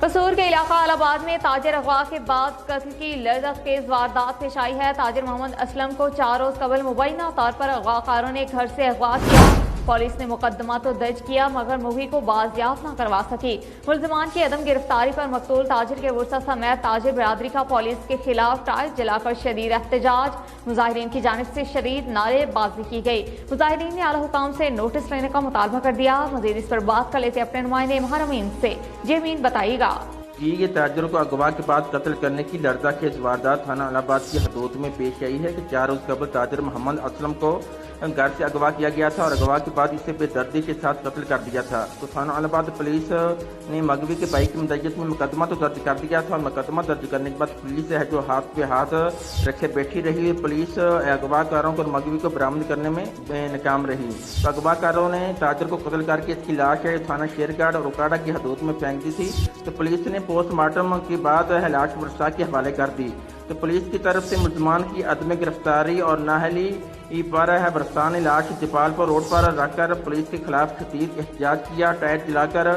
قصور کے علاقہ الہباد میں تاجر اغوا کے بعد قتل کی لرزانگیز واردات پیش آئی ہے۔ تاجر محمد اسلم کو 4 روز قبل مبینہ طور پر اغوا کاروں نے گھر سے اغوا کیا۔ پولیس نے مقدمہ تو درج کیا مگر مغوی کو بازیافت نہ کروا سکی۔ ملزمان کی عدم گرفتاری پر مقتول تاجر کے ورثہ سمیت تاجر برادری کا پولیس کے خلاف ٹائر جلا کر شدید احتجاج۔ مظاہرین کی جانب سے شدید نعرے بازی کی گئی۔ مظاہرین نے اعلی حکام سے نوٹس لینے کا مطالبہ کر دیا۔ مزید اس پر بات کر لیتے اپنے نمائندے محرمین سے۔ جی امین بتائیے گا۔ یہ تاجروں کو اغوا کے بعد قتل کرنے کی لرزانگیز واردات تھانہ الہ آباد کی حدود میں پیش آئی ہے کہ 4 روز قبل تاجر محمد اسلم کو گھر سے اغوا کیا گیا تھا اور اغوا کے بعد اسے بے دردی کے ساتھ قتل کر دیا تھا۔ تو تھانہ الہ آباد پولیس نے مغوی کے بھائی کی مدعیت میں مقدمہ تو درج کر دیا تھا اور مقدمہ درج کرنے کے بعد پولیس ہے جو ہاتھ پہ ہاتھ رکھے بیٹھی رہی۔ پولیس اغوا کاروں کو اور مغوی کو برآمد کرنے میں ناکام رہی۔ تو اغوا کاروں نے تاجر کو قتل کر کے اس کی لاش تھانہ شیرگڑھ اور اکاڑا کی حدود میں پھینک دی تھی۔ تو پولیس نے پوسٹ مارٹم کے بعد لاش ورثاء کے حوالے کر دی۔ تو پولیس کی طرف سے ملزمان کی عدم گرفتاری اور نااہلی پر ورثاء نے لاش جپالپور روڈ پر رکھ کر پولیس کے خلاف شدید احتجاج کیا، ٹائر جلا کر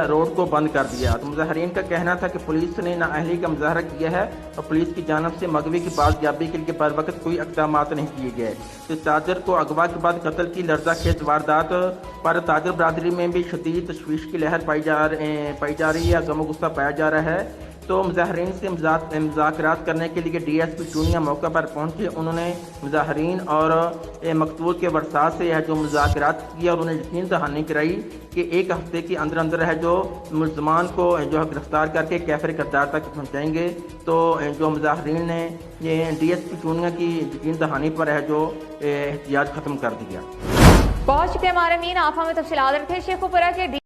روڈ کو بند کر دیا۔ تو مظاہرین کا کہنا تھا کہ پولیس نے نااہلی کا مظاہرہ کیا ہے اور پولیس کی جانب سے مغوی کی بازیابی کے لیے بر وقت کوئی اقدامات نہیں کیے گئے۔ تو تاجر کو اغوا کے بعد قتل کی لرزانگیز واردات پر تاجر برادری میں بھی شدید تشویش کی لہر پائی جا رہی ہے، غم و غصہ پایا جا رہا ہے۔ تو مظاہرین سے مذاکرات کرنے کے لیے ڈی ایس پی چونیا موقع پر پہنچے۔ انہوں نے مظاہرین اور مقتول کے ورثاء سے جو مذاکرات کیا اور انہیں یقین دہانی کرائی کہ 1 ہفتے کے اندر اندر ہے جو ملزمان کو جو گرفتار کر کے کیفر کردار تک پہنچائیں گے۔ تو جو مظاہرین نے یہ ڈی ایس پی چونیا کی یقین دہانی پر ہے جو احتجاج ختم کر دیا۔ پہنچ چکے ہمارے مین آپ ہمیں تفصیلات رکھے شیخوپورہ کے